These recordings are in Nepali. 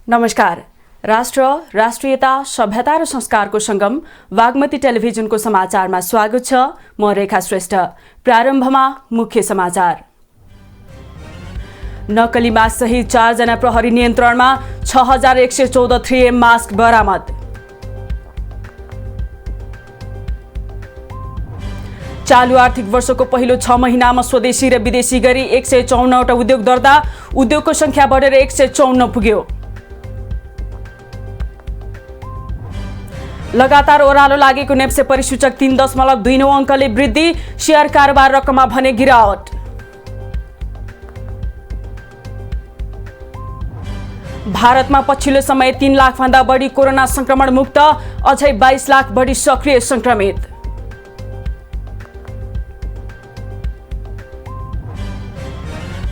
नमस्कार। राष्ट्र, राष्ट्रियता, सभ्यता र संस्कारको संगम बागमती टेलिभिजनको समाचारमा स्वागत छ। म रेखा श्रेष्ठ। प्रारम्भमा मुख्य समाचार। नक्कली मास्क सहित 4 जना प्रहरी नियन्त्रणमा, 6114 3M मास्क बरामद। चालू आर्थिक वर्षको पहिलो 6 महिनामा स्वदेशी र विदेशी गरी 154 वटा उद्योग दर्ता, उद्योगको संख्या बढेर 154 पुग्यो। लगातार ओह्रालो लागेको नेप्से परिसूचक 3.29 अङ्कले वृद्धि, शेयर कारोबार रकममा भने गिरावट। भारतमा पछिल्लो समय 3 लाखभन्दा बढी कोरोना संक्रमण मुक्त, अझै 22 लाख बढी सक्रिय संक्रमित।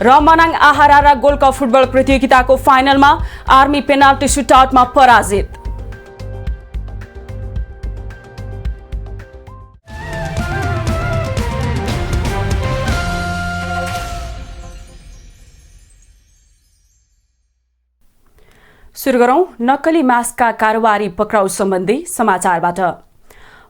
र मनाङ आहारा गोल्ड कप फुटबल प्रतियोगिताको फाइनलमा आर्मी पेनाल्टी सुटआउटमा पराजित। सुरु गरौं नक्कली मास्कका कारोबारी पक्राउ सम्बन्धी समाचारबाट।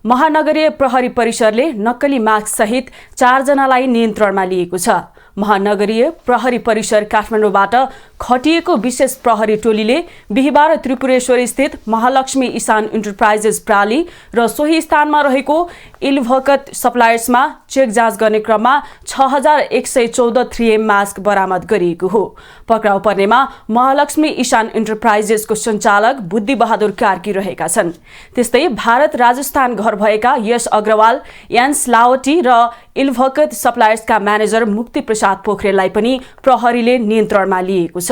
महानगरीय प्रहरी परिसरले नक्कली मास्क सहित 4 जनालाई नियन्त्रणमा लिएको छ। महानगरीय प्रहरी परिसर काठमाडौँबाट खटिएको विशेष प्रहरी टोलीले बिहीबार त्रिपुरेश्वर स्थित महालक्ष्मी ईशान इन्टरप्राइजेस प्राली र सोही स्थानमा रहेको इल्भकत सप्लायर्समा चेक जाँच गर्ने क्रममा 6114 3M मास्क बरामद गरिएको हो। पक्राउ पर्नेमा महालक्ष्मी ईशान इन्टरप्राइजेसको सञ्चालक बुद्धि बहादुर कार्की रहेका छन्। त्यस्तै भारत राजस्थान घर भएका यश अग्रवाल, यान्स लावटी र इल्भकत सप्लायर्सका म्यानेजर मुक्ति प्रसाद पोखरेललाई पनि प्रहरीले नियन्त्रणमा लिएको छ।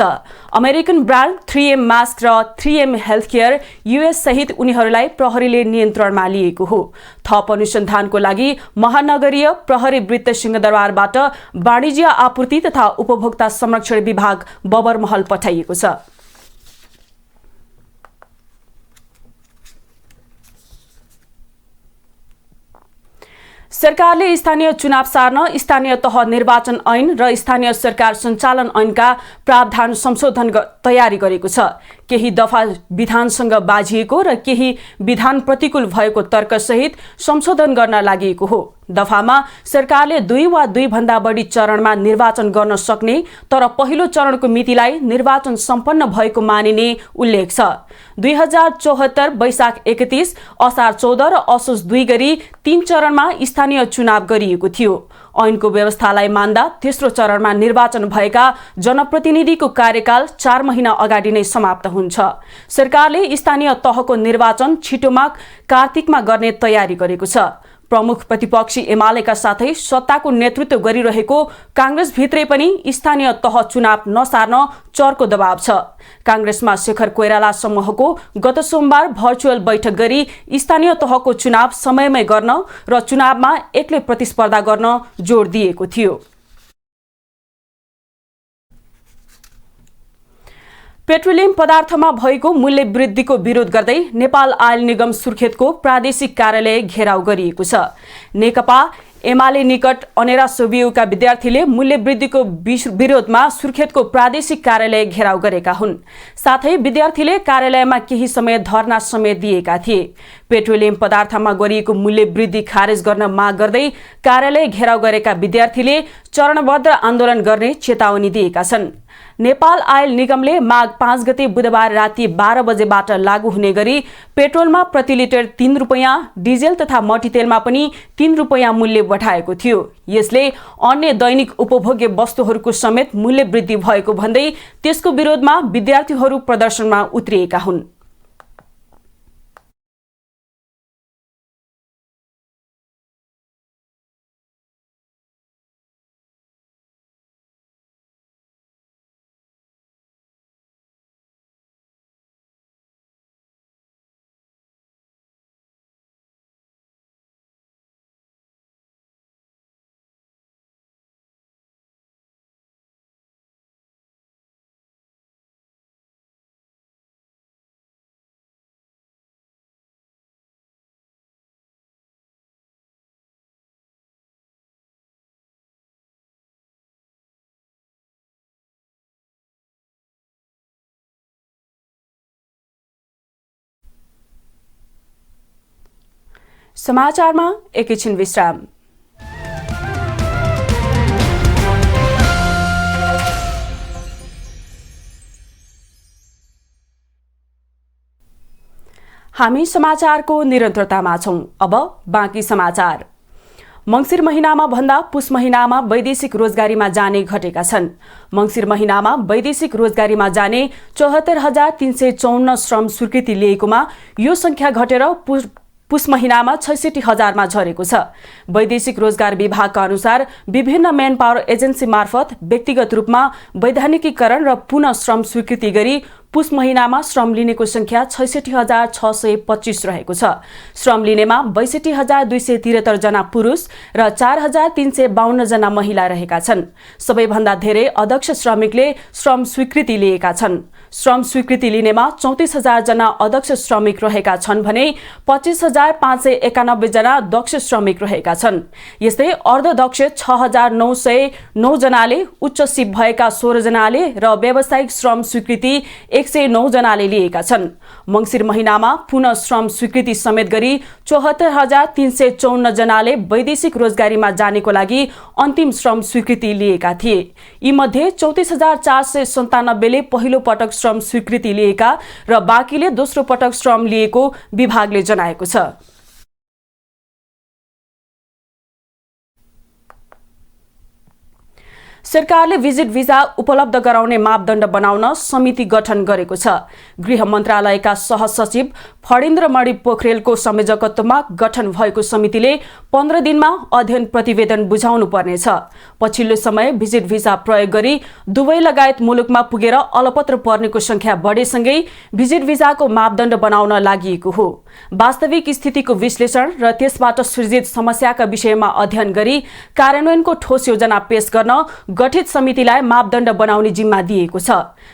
अमेरिकन ब्रान्ड 3M मास्क र 3M हेल्थ केयर US सहित उनीहरूलाई प्रहरीले नियन्त्रणमा लिएको हो। थप अनुसन्धानको लागि महानगरीय प्रहरी वृत्त सिंहदरबारबाट वाणिज्य आपूर्ति तथा उपभोक्ता संरक्षण विभाग बबरमहल पठाइएको छ। सरकारले स्थानीय चुनाव सार्न स्थानीय तह निर्वाचन ऐन र स्थानीय सरकार सञ्चालन ऐनका प्रावधान संशोधन तयारी गरेको छ। केही दफा विधानसँग बाझिएको र केही विधान प्रतिकूल भएको तर्कसहित संशोधन गर्न लागि हो। दफामा सरकारले 2 वा 2 भन्दा बढी चरणमा निर्वाचन गर्न सक्ने तर पहिलो चरणको मितिलाई निर्वाचन सम्पन्न भएको मानिने उल्लेख छ। 2074 वैशाख 31, असार 14 र असोज 2 गरी 3 चरणमा स्थानीय चुनाव गरिएको थियो। ऐनको व्यवस्थालाई मान्दा तेस्रो चरणमा निर्वाचन भएका जनप्रतिनिधिको कार्यकाल 4 महिना अगाडि नै समाप्त हुन्छ। सरकारले स्थानीय तहको निर्वाचन छिटोमा कार्तिकमा गर्ने तयारी गरेको छ। प्रमुख प्रतिपक्षी एमालेका साथै सत्ताको नेतृत्व गरिरहेको कांग्रेस भित्रै पनि स्थानीय तह चुनाव नसार्न चर्को दबाव छ। कांग्रेसमा शेखर कोइराला समूहको गत सोमबार भर्चुअल बैठक गरी स्थानीय तहको चुनाव समयमै गर्न र चुनावमा एक्लै प्रतिस्पर्धा गर्न जोड दिएको थियो। पेट्रोलियम पदार्थमा भएको मूल्य वृद्धिको विरोध गर्दै नेपाल आयल निगम सुर्खेतको प्रादेशिक कार्यालय घेराउ गरिएको छ। नेकपा एमाले निकट अनेरा सोबियुका विद्यार्थीले मूल्य वृद्धिको विरोधमा सुर्खेतको प्रादेशिक कार्यालय घेराउ गरेका हुन्। साथै विद्यार्थीले कार्यालयमा केही समय धरना समेत दिएका थिए। पेट्रोलियम पदार्थमा गरिएको मूल्य वृद्धि खारेज गर्न माग गर्दै कार्यालय घेराउ गरेका विद्यार्थीले चरणबद्ध आन्दोलन गर्ने चेतावनी दिएका छन्। नेपाल आयल निगमले माघ 5 गते बुधबार राति 12 बजेबाट लागू हुने गरी पेट्रोलमा प्रति लिटर 3 रुपैयाँ, डिजेल तथा मट्टीतेलमा पनि 3 रुपैयाँ मूल्य बढाएको थियो। यसले अन्य दैनिक उपभोग्य वस्तुहरूको समेत मूल्य वृद्धि भएको भन्दै त्यसको विरोधमा विद्यार्थीहरू प्रदर्शनमा उत्रिएका हुन्। समाचारमा एकैछिन विश्राम। हामी समाचारको निरन्तरतामा छौं। अब बाँकी समाचार। मंसिर महिनामा भन्दा पुस महिनामा वैदेशिक रोजगारीमा जाने घटेका छन्। मंसिर महिनामा वैदेशिक रोजगारीमा जाने 74,354 श्रम स्वीकृति लिएकोमा यो संख्या घटेर पुस महिनामा 66,000मा झरेको छ। वैदेशिक रोजगार विभागका अनुसार विभिन्न म्यान पावर एजेन्सी मार्फत व्यक्तिगत रूपमा वैधानिकीकरण र पुनः श्रम स्वीकृति गरी पुस महिनामा श्रम लिनेको संख्या 66,625 रहेको छ। श्रम लिनेमा 62,273 जना पुरुष र 4,352 जना महिला रहेका छन्। सबैभन्दा धेरै अध्यक्ष श्रमिकले श्रम स्वीकृति लिएका छन्। श्रम स्वीकृति लिनेमा 34,000 जना अध्यक्ष श्रमिक रहेका छन् भने 25,591 जना दक्ष श्रमिक रहेका छन्। यस्तै अर्धदक्ष 6,909 जनाले, उच्च सिप भएका 16 जनाले र व्यावसायिक श्रम स्वीकृति 109 जनाले लिएका छन्। मंसिर महिनामा पुनः श्रम स्वीकृति समेत गरी 74,354 जनाले वैदेशिक रोजगारीमा जानेको लागि अन्तिम श्रम स्वीकृति लिएका थिए। यी मध्ये 34,497 ले पहिलो पटक श्रम स्वीकृति लिएका र बाँकीले दोस्रो पटक श्रम लिएको विभागले जनाएको छ। सरकारले भिजिट भिजा उपलब्ध गराउने मापदण्ड बनाउन समिति गठन गरेको छ। गृह मन्त्रालयका सहसचिव फणीन्द्रमणि पोखरेलको संयोजकत्वमा गठन भएको समितिले 15 दिनमा अध्ययन प्रतिवेदन बुझाउनु पर्नेछ। पछिल्लो समय भिजिट भिजा प्रयोग गरी दुबई लगायत मुलुकमा पुगेर अलपत्र पर्नेको संख्या बढेसँगै भिजिट भिजाको मापदण्ड बनाउन लागिएको हो। वास्तविक स्थितिको विश्लेषण र त्यसबाट सृजित समस्याका विषयमा अध्ययन गरी कार्यान्वयनको ठोस योजना पेश गर्न गठित समितिलाई मापदण्ड बनाउने जिम्मा दिएको छ।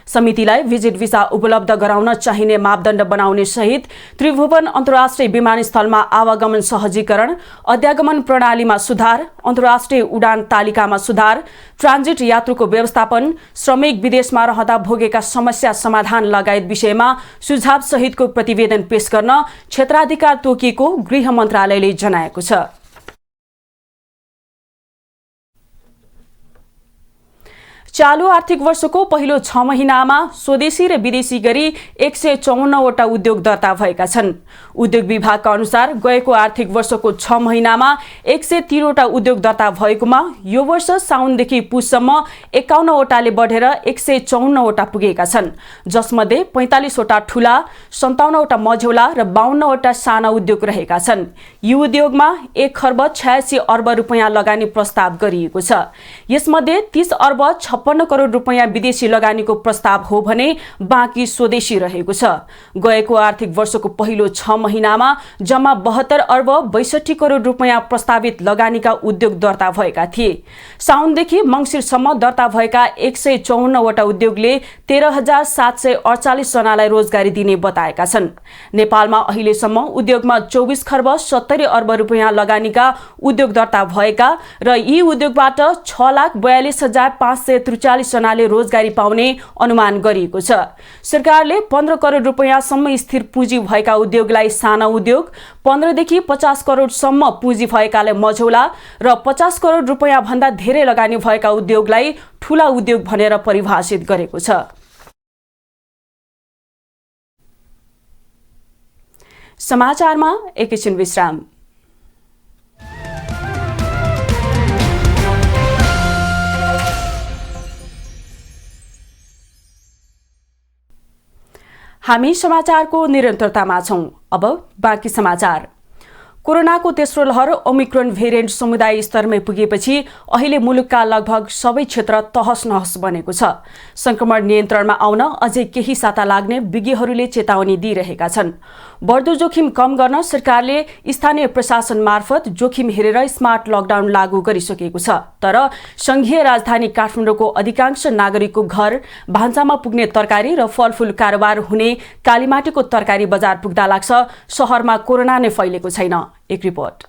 समितिलाई भिजिट भिजा उपलब्ध गराउन चाहिने मापदण्ड बनाउने सहित त्रिभुवन अन्तर्राष्ट्रिय विमानस्थलमा आवागमन सहजीकरण, अध्यागमन प्रणालीमा सुधार, अन्तर्राष्ट्रिय उडान तालिकामा सुधार, ट्रान्जिट यात्रुको व्यवस्थापन, श्रमिक विदेशमा रहँदा भोगेका समस्या समाधान लगायत विषयमा सुझाव सहितको प्रतिवेदन पेश गर्न क्षेत्राधिकार तोकिएको गृह मन्त्रालयले जनाएको छ। चालू आर्थिक वर्षको पहिलो 6 महिनामा स्वदेशी र विदेशी गरी 154 वटा उद्योग दर्ता भएका छन्। उद्योग विभागका अनुसार गएको आर्थिक वर्षको 6 महिनामा 103 वटा उद्योग दर्ता भएकोमा यो वर्ष साउनदेखि पुससम्म 51 वटाले बढेर 154 वटा पुगेका छन्, जसमध्ये 45 वटा ठूला, 57 वटा मझौला र 52 वटा साना उद्योग रहेका छन्। यी उद्योगमा 1 खर्ब 86 अर्ब रुपैयाँ लगानी प्रस्ताव गरिएको छ। यसमध्ये 30 अर्ब 56 करोड रुपैयाँ विदेशी लगानीको प्रस्ताव हो भने बाँकी स्वदेशी रहेको छ। गएको आर्थिक वर्षको पहिलो 6 महिनामा जम्मा 72 अर्ब 62 करोड रुपैयाँ प्रस्तावित लगानीका उद्योग दर्ता भएका थिए। साउनदेखि मङ्सिरसम्म दर्ता भएका 154 वटा उद्योगले 13,748 जनालाई रोजगारी दिने बताएका छन्। नेपालमा अहिलेसम्म उद्योगमा 24 खर्ब 70 अर्ब रुपैयाँ लगानीका उद्योग दर्ता भएका र यी उद्योगबाट 6,42,543 जनाले रोजगारी पाउने अनुमान गरिएको छ। सरकारले 15 करोड रुपैयाँसम्म स्थिर पुँजी भएका उद्योगलाई साना उद्योग, 15 देखि 50 करोडसम्म पुँजी भएकालाई मझौला र 50 करोड रुपैयाँ भन्दा धेरै लगानी भएका उद्योगलाई ठूला उद्योग भनेर परिभाषित गरेको छ। समाचारमा एकैछिन विश्राम। हामी समाचारको निरन्तरतामा छौं। अब बाँकी समाचार। कोरोनाको तेस्रो लहर ओमिक्रोन भेरिएन्ट समुदाय स्तरमै पुगेपछि अहिले मुलुकका लगभग सबै क्षेत्र तहस नहस बनेको छ। संक्रमण नियन्त्रणमा आउन अझै केही साता लाग्ने विज्ञहरूले चेतावनी दिइरहेका छन्। बढ्दो जोखिम कम गर्न सरकारले स्थानीय प्रशासन मार्फत जोखिम हेरेर स्मार्ट लकडाउन लागू गरिसकेको छ। तर संघीय राजधानी काठमाडौँको अधिकांश नागरिकको घर भान्सामा पुग्ने तरकारी र फलफूल कारोबार हुने कालीमाटीको तरकारी बजार पुग्दा लाग्छ शहरमा कोरोना नै फैलेको छैन। एक रिपोर्ट।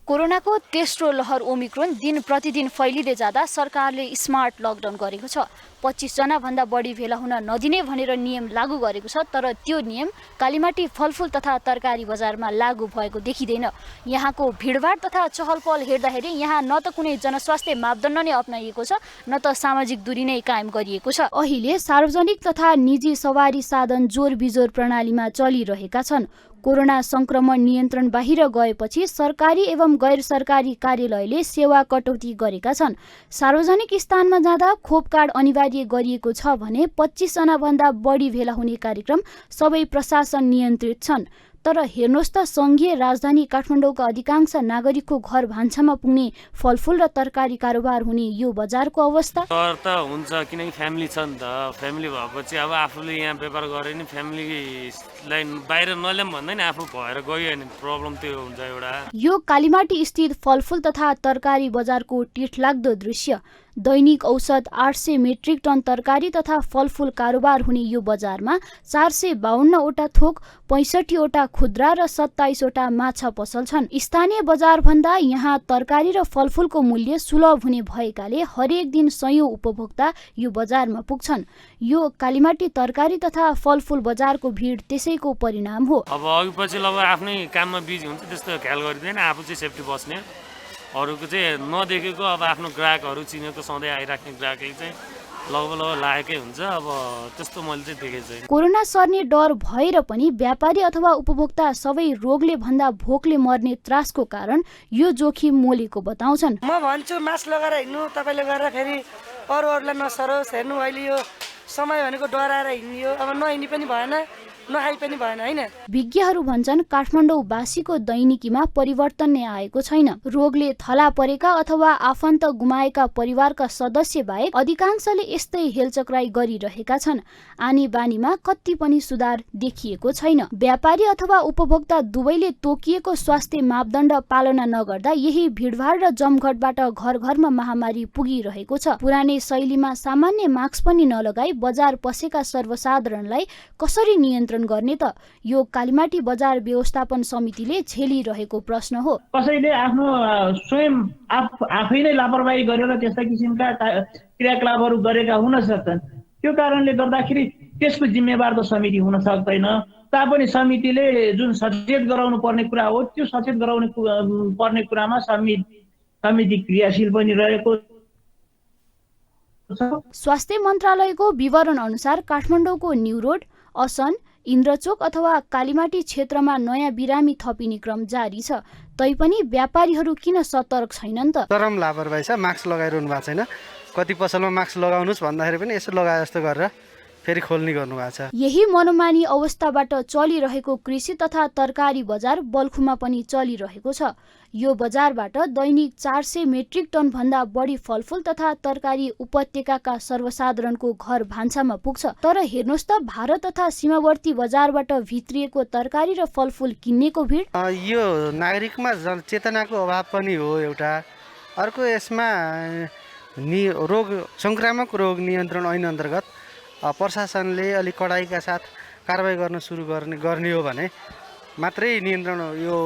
कोरोनाको तेस्रो लहर ओमिक्रोन दिन प्रतिदिन फैलिँदै जाँदा सरकारले स्मार्ट लकडाउन गरेको छ। 25 जना भन्दा बढी भेला हुन नदिने भनेर नियम लागू गरेको छ, तर त्यो नियम कालीमाटी फलफुल तथा तरकारी बजारमा लागू भएको देखिँदैन। यहाँको भिडभाड तथा चहलपहल हेर्दाखेरि यहाँ न त कुनै जनस्वास्थ्य मापदण्ड नै अपनाइएको छ, न त सामाजिक दूरी नै कायम गरिएको छ। अहिले सार्वजनिक तथा निजी सवारी साधन जोर बिजोर प्रणालीमा चलिरहेका छन्। कोरोना संक्रमण नियन्त्रण बाहिर गएपछि सरकारी एवं गैर सरकारी कार्यालयले सेवा कटौती गरेका छन्। सार्वजनिक स्थानमा जाँदा खोप कार्ड अनिवार्य गरिएको छ भने 25 जना भन्दा बढी भेला हुने कार्यक्रम सबै प्रशासन नियन्त्रित छन्। तर हेर्नुहोस् त, संघीय राजधानी काठमाडौँका अधिकांश नागरिकको घर भान्सामा पुग्ने फलफुल र तरकारी कारोबार हुने यो बजारको अवस्था। तर त हुन्छ, किनकि फ्यामिली छ नि त। फ्यामिली भएपछि अब आफूले यहाँ व्यापार गरे नि फ्यामिलीलाई बाहिर नल्याम भन्दा नि आफू भएर गयो भने प्रब्लम त्यो हुन्छ एउटा। यो कालीमाटी स्थित फलफुल तथा तरकारी बजारको टिठलाग्दो दृश्य। दैनिक औसत 800 मेट्रिक टन तरकारी तथा फलफुल कारोबार हुने यो बजारमा 452 वटा थोक, 65 वटा खुद्रा र 27 वटा माछा पसल छन्। स्थानीय बजार भन्दा यहाँ तरकारी र फलफुलको मूल्य सुलभ हुने भएकाले हरेक दिन सयौं उपभोक्ता यो बजारमा पुग्छन्। यो कालीमाटी तरकारी तथा फलफुल बजारको भिड त्यसैको परिणाम हो। अब अघि पछि अब आफ्नै काममा बिजी हुन्छ, त्यस्तो ख्याल गरिँदैन। आफू चाहिँ सेफ्टी बस्ने, अरूको चाहिँ नदेखेको अब आफ्नो ग्राहकहरू चिनेको सधैँ आइराख्ने ग्राहकले चाहिँ लगभग लागेकै हुन्छ। अब त्यस्तो मैले चाहिँ देखेको छु। कोरोना सर्ने डर भएर पनि व्यापारी अथवा उपभोक्ता सबै रोगले भन्दा भोकले मर्ने त्रासको कारण यो जोखिम मोलेको बताउँछन्। म भन्छु मास्क लगाएर हिँड्नु, तपाईँले गरेर फेरि अरूहरूलाई नसरोस्। हेर्नु अहिले यो समय भनेको डराएर हिँड्ने हो, अब नहिँड्ने पनि भएन, नखाइ पनि भएन हैन। विज्ञहरू भन्छन् काठमाडौँवासीको दैनिकीमा परिवर्तन नै आएको छैन। रोगले थला परेका अथवा आफन्त गुमाएका परिवारका सदस्य बाहेक अधिकांशले यस्तै हेलचक्राइ गरिरहेका छन्। आनी बानीमा कति पनि सुधार देखिएको छैन। व्यापारी अथवा उपभोक्ता दुवैले तोकिएको स्वास्थ्य मापदण्ड पालना नगर्दा यही भिडभाड र जमघटबाट घर घरमा महामारी पुगिरहेको छ। पुरानै शैलीमा सामान्य मास्क पनि नलगाई बजार पसेका सर्वसाधारणलाई कसरी नियन्त्रण गर्ने त? यो कालीमाटी बजार व्यवस्थापन समितिले झेलिरहेको प्रश्न हो। कसैले आफ्नो स्वयं आफै नै लापरवाही गरेर त्यस्ता किसिमका क्रियाकलापहरू गरेका हुन सक्छन्। त्यो कारणले गर्दाखेरि त्यसको जिम्मेवार त समिति हुन सक्दैन। तापनि समितिले जुन सचेत गराउनु पर्ने कुरा हो, त्यो सचेत गराउनु पर्ने कुरामा समिति क्रियाशील पनि रहेको छ। स्वास्थ्य मन्त्रालयको विवरण अनुसार काठमाडौँको न्यू रोड, असन, इन्द्रचोक अथवा कालीमाटी क्षेत्रमा नयाँ बिरामी थपिने क्रम जारी छ। तैपनि व्यापारीहरू किन सतर्क छैनन् त? चरम लापरवाही छ। मास्क लगाइरहनु भएको छैन। कति पसलमा मास्क लगाउनुहोस् भन्दाखेरि पनि यसो लगाए जस्तो गरेर फेरि खोल्ने गर्नुभएको छ। यही मनोमानी अवस्थाबाट चलिरहेको कृषि तथा तरकारी बजार बल्खुमा पनि चलिरहेको छ। यो बजारबाट दैनिक 400 मेट्रिक टन भन्दा बढी फलफुल तथा तरकारी उपत्यकाका सर्वसाधारणको घर भान्सामा पुग्छ। तर हेर्नुहोस् त, भारत तथा सीमावर्ती बजारबाट भित्रिएको तरकारी र फलफुल किन्नेको भिड। यो नागरिकमा चेतनाको अभाव पनि हो एउटा। अर्को यसमा रोग संक्रामक रोग नियन्त्रण ऐन अन्तर्गत प्रशासनले अलिक कडाइका साथ कारबाही गर्न सुरु गर्ने हो भने मात्रै नियन्त्रण यो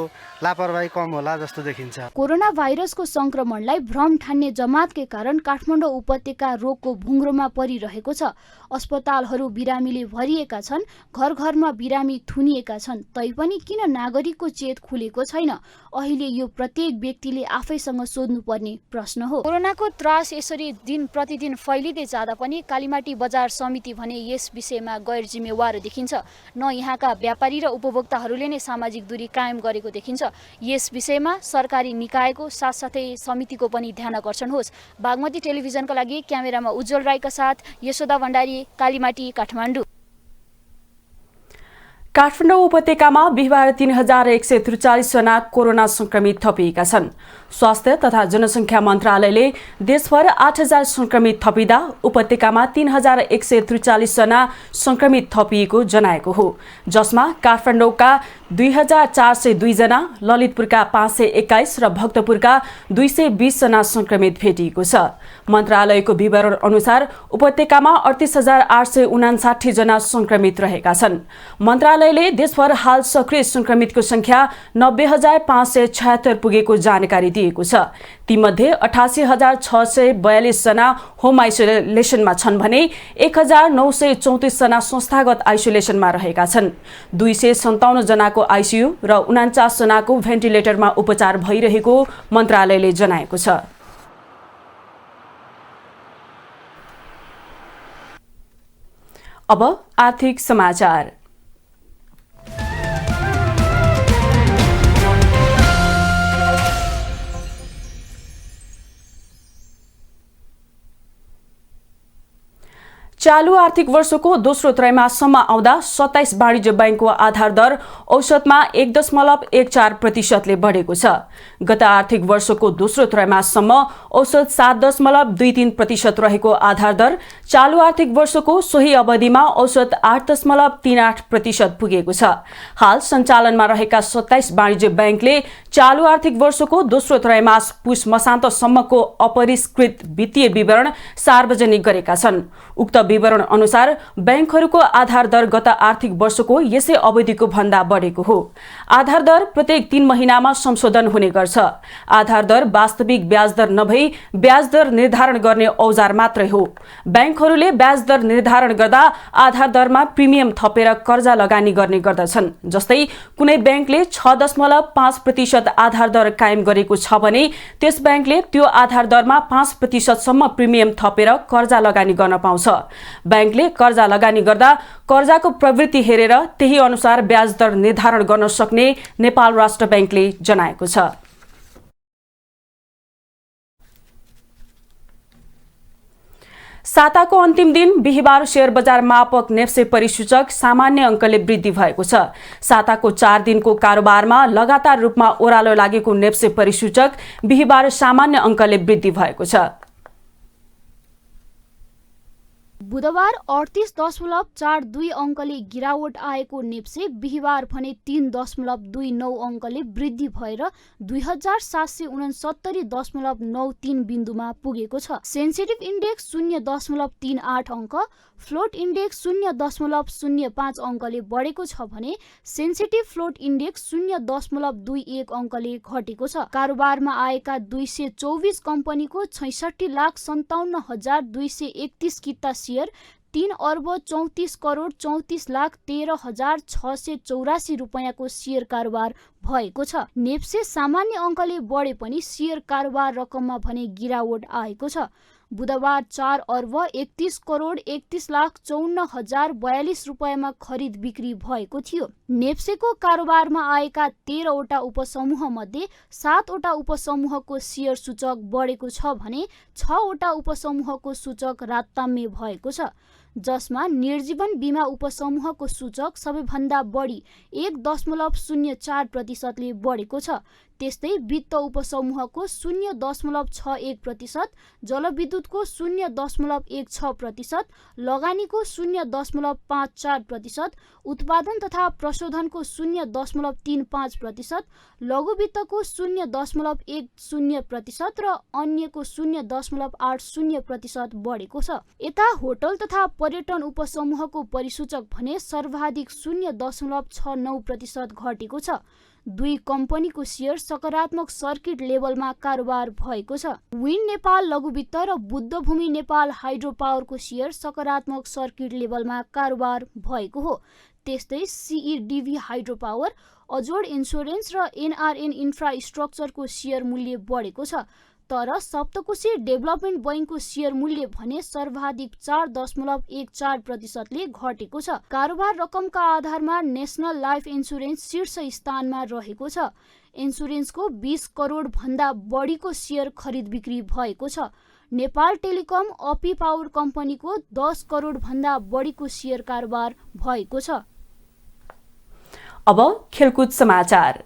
लापरवाही कम होला जस्तो देखिन्छ। कोरोना भाइरसको संक्रमणलाई भ्रम ठान्ने जमातकै कारण काठमाडौँ उपत्यका रोगको भुङ्ग्रोमा परिरहेको छ। अस्पतालहरू बिरामीले भरिएका छन्, घर घरमा बिरामी थुनिएका छन्। तैपनि किन नागरिकको चेत खुलेको छैन? अहिले यो प्रत्येक व्यक्तिले आफैसँग सोध्नुपर्ने प्रश्न हो। कोरोनाको त्रास यसरी दिन प्रतिदिन फैलिँदै जाँदा पनि कालीमाटी बजार समिति भने यस विषयमा गैर जिम्मेवार देखिन्छ। न यहाँका व्यापारी र उपभोक्ताहरूले नै सामाजिक दूरी कायम गरेको देखिन्छ। यस विषयमा सरकारी निकायको साथसाथै समितिको पनि ध्यान आकर्षण होस्। बागमती टेलिभिजनका लागि क्यामेरामा उज्जवल राईका साथ यशोदा भण्डारी, कालीमाटी, काठमाडौँ। काठमाडौँ उपत्यकामा बिहिबार 3143 जना कोरोना संक्रमित थपिएका छन्। स्वास्थ्य तथा जनसङ्ख्या मन्त्रालयले देशभर 8,000 संक्रमित थपिँदा उपत्यकामा 3,143 जना संक्रमित थपिएको जनाएको हो, जसमा काठमाडौँका 2,402 जना, ललितपुरका 521 र भक्तपुरका 220 जना संक्रमित भेटिएको छ। मन्त्रालयको विवरण अनुसार उपत्यकामा 38,859 जना संक्रमित रहेका छन्। मन्त्रालयले देशभर हाल सक्रिय संक्रमितको संख्या 90,576 पुगेको जानकारी दिएको छ। तीमध्ये 88,642 जना होम आइसोलेसनमा छन् भने 1,934 जना संस्थागत आइसोलेसनमा रहेका छन्। 257 जनाको आइसियु र 49 जनाको भेन्टिलेटरमा उपचार भइरहेको मन्त्रालयले जनाएको छ। अब आर्थिक समाचार। चालू आर्थिक वर्षको दोस्रो त्रैमाससम्म आउँदा 27 वाणिज्य बैंकको आधार दर औसतमा 1.14% बढेको छ। गत आर्थिक वर्षको दोस्रो त्रैमाससम्म औसत 7.23% रहेको आधार दर चालू आर्थिक वर्षको सोही अवधिमा औसत 8.38% पुगेको छ। हाल सञ्चालनमा रहेका 27 वाणिज्य बैंकले चालू आर्थिक वर्षको दोस्रो त्रैमास पुस मसान्तसम्मको अपरिष्कृत वित्तीय विवरण सार्वजनिक गरेका छन्। उक्त विवरण अनुसार बैंकहरूको आधार दर गत आर्थिक वर्षको यसै अवधिको भन्दा बढेको हो। आधार दर प्रत्येक 3 महिनामा संशोधन हुने गर्छ। आधार दर वास्तविक ब्याज दर नभई ब्याज दर निर्धारण गर्ने औजार मात्रै हो। बैंकहरूले ब्याज दर निर्धारण गर्दा आधार दरमा प्रिमियम थपेर कर्जा लगानी गर्ने गर्दछन्। जस्तै कुनै बैंकले 6.5% आधार दर कायम गरेको छ भने त्यस बैंकले त्यो आधार दरमा 5% सम्म प्रिमियम थपेर कर्जा लगानी गर्न पाउँछ। बैंकले कर्जा लगानी गर्दा कर्जाको प्रवृत्ति हेरेर त्यही अनुसार ब्याज दर निर्धारण गर्न सक्ने नेपाल राष्ट्र बैंकले जनाएको छ। साताको अन्तिम दिन बिहिबार शेयर बजार मापक नेप्से परिसूचक सामान्य अङ्कले वृद्धि भएको छ। साताको 4 दिनको कारोबारमा लगातार रूपमा ओह्रालो लागेको नेप्से परिसूचक बिहिबार सामान्य अङ्कले वृद्धि भएको छ। बुधबार 38.42 अङ्कले गिरावट आएको नेप्से बिहिबार भने 3.29 अङ्कले वृद्धि भएर 2769.93 बिन्दुमा पुगेको छ। सेन्सिटिभ इन्डेक्स 0.38 अङ्क, फ्लोट इन्डेक्स 0.05 अङ्कले बढेको छ भने सेन्सिटिभ फ्लोट इन्डेक्स 0.21 अङ्कले घटेको छ। कारोबारमा आएका 224 कम्पनीको 66,57,231 किता शेयर 3,34,34,13,684 रुपैयाँको शेयर कारोबार भएको छ। नेप्से सामान्य अङ्कले बढे पनि शेयर कारोबार रकममा भने गिरावट आएको छ। बुधबार 4,31,31,54,042 रुपैयाँमा खरिद बिक्री भएको थियो। नेप्सेको कारोबारमा आएका 13 वटा उपसमूह मध्ये 7 वटा उपसमूहको शेयर सूचक बढेको छ भने 6 वटा उपसमूहको सूचक राताम्य भएको छ, जसमा निर्जीवन बीमा उपसमूहको सूचक सबैभन्दा बढी 1.04%ले बढेको छ। त्यस्तै वित्त उपसमूहको 0.61%, जलविद्युतको 0.16%, लगानीको 0.54%, उत्पादन तथा प्रशोधनको 0.35%, लघु वित्तको 0.10% र अन्यको 0.80% बढेको छ। यता होटल तथा पर्यटन उपसमूहको परिसूचक भने सर्वाधिक 0.69% घटेको छ। 2 कम्पनीको शेयर सकारात्मक सर्किट लेभलमा कारोबार भएको छ। विन नेपाल लघुवित्त र बुद्धभूमि नेपाल हाइड्रो पावरको शेयर सकारात्मक सर्किट लेभलमा कारोबार भएको हो। त्यस्तै सिइडिभी हाइड्रो पावर, अजोड इन्स्योरेन्स र एनआरएन इन्फ्रास्ट्रक्चरको शेयर मूल्य बढेको छ। तर सप्तकोशी डेभलपमेन्ट बैंकको शेयर मूल्य भने सर्वाधिक 4.14%ले घटेको छ। कारोबार रकमका आधारमा नेसनल लाइफ इन्स्योरेन्स शीर्ष स्थानमा रहेको छ। इन्स्योरेन्सको 20 करोड भन्दा बढीको शेयर खरिद बिक्री भएको छ। नेपाल टेलिकम अपी पावर कम्पनीको 10 करोड भन्दा बढीको शेयर कारोबार भएको छ। अब खेलकुद समाचार।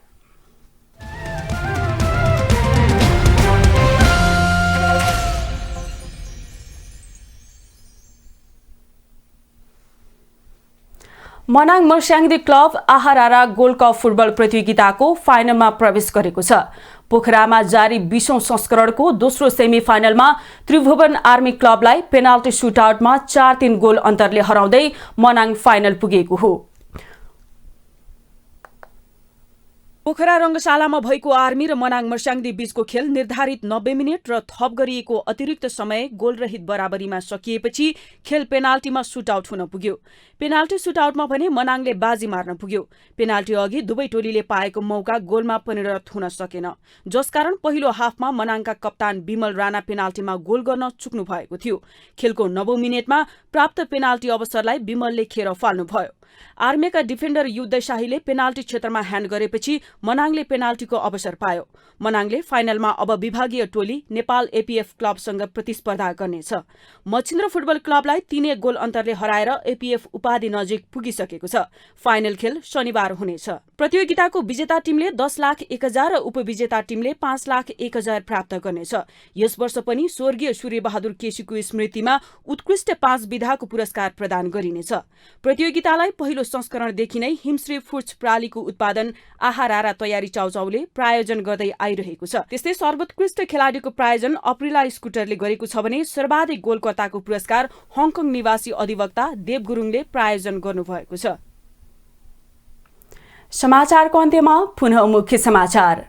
Manang Marsyangdi club आहारारा gold cup football प्रतियोगिताको फाइनलमा प्रवेश गरेको छ। पोखरामा जारी 20औं संस्करणको दोस्रो सेमी फाइनलमा त्रिभुवन आर्मी क्लबलाई पेनाल्टी सुटआउटमा 4-3 गोल अन्तरले हराउँदै मनाङ फाइनल पुगेको हो। पोखरा रंगशालामा भएको आर्मी र मनाङ मर्स्याङ्दी बीचको खेल निर्धारित 90 मिनेट र थप गरिएको अतिरिक्त समय गोलरहित बराबरीमा सकिएपछि खेल पेनाल्टीमा सुटआउट हुन पुग्यो। पेनाल्टी सुटआउटमा भने मनाङले बाजी मार्न पुग्यो। पेनाल्टी अघि दुवै टोलीले पाएको मौका गोलमा परिणत हुन सकेन, जसकारण पहिलो हाफमा मनाङका कप्तान विमल राणा पेनाल्टीमा गोल गर्न चुक्नु भएको थियो। खेलको 90औं मिनेटमा प्राप्त पेनाल्टी अवसरलाई विमलले खेर फाल्नुभयो। आर्मीका डिफेन्डर युद्ध शाहीले पेनाल्टी क्षेत्रमा ह्यान्ड गरेपछि मनाङले पेनाल्टीको अवसर पायो। मनाङले फाइनलमा अब विभागीय टोली नेपाल एपीएफ क्लबसँग प्रतिस्पर्धा गर्नेछ। मच्छिन्द्र फुटबल क्लबलाई 3-1 गोल अन्तरले हराएर एपीएफ उपाधि नजिक पुगिसकेको छ। फाइनल खेल शनिबार हुनेछ। प्रतियोगिताको विजेता टिमले 10,01,000 र उपविजेता टिमले 5,01,000 प्राप्त गर्नेछ। यस वर्ष पनि स्वर्गीय सूर्यबहादुर केसीको स्मृतिमा उत्कृष्ट 5 विधाको पुरस्कार प्रदान गरिनेछ। प्रतियोगितालाई पहिलो संस्करणदेखि नै हिमश्री फुड्स प्रालीको उत्पादन आहारारा तयारी चाउचाउले प्रायोजन गर्दै आइरहेको छ। त्यस्तै सर्वोत्कृष्ट खेलाडीको प्रायोजन अप्रिला स्कुटरले गरेको छ भने सर्वाधिक गोलकर्ताको पुरस्कार हङकङ निवासी अधिवक्ता देव गुरुङले प्रायोजन गर्नुभएको छ। समाचारको अन्त्यमा पुनः मुख्य समाचार।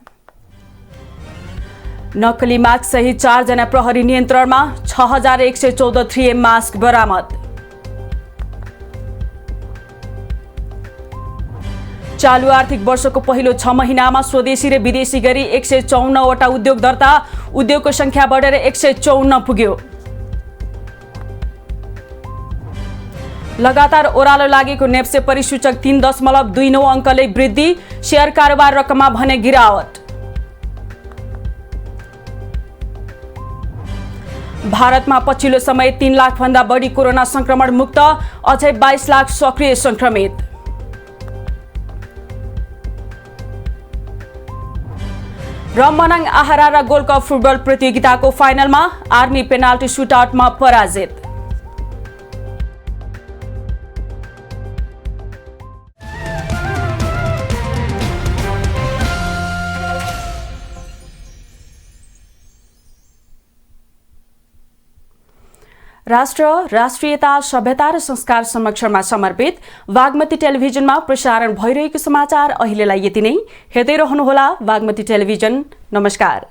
नक्कली मास्क सहित 4 जना प्रहरी नियन्त्रणमा, 6114 3M मास्क बरामद। चालू आर्थिक वर्षको पहिलो 6 महिनामा स्वदेशी र विदेशी गरी 154 वटा उद्योग दर्ता, उद्योगको संख्या बढेर 154 पुग्यो। लगातार ओह्रालो लागेको नेप्से परिसूचक 3.29 अङ्कले वृद्धि, शेयर कारोबार रकममा भने गिरावट। भारतमा पछिल्लो समय 3 लाख भन्दा बढी कोरोना संक्रमण मुक्त, अझै 22 लाख सक्रिय संक्रमित। र मनाङ आहारारा गोल्ड कप फुटबल प्रतियोगिताको फाइनलमा आर्मी पेनाल्टी सुटआउटमा पराजित। राष्ट्र, राष्ट्रियता, सभ्यता र संस्कार संरक्षणमा समर्पित बागमती टेलिभिजनमा प्रसारण भइरहेको समाचार अहिलेलाई यति नै। हेर्दै रहनुहोला बागमती टेलिभिजन। नमस्कार।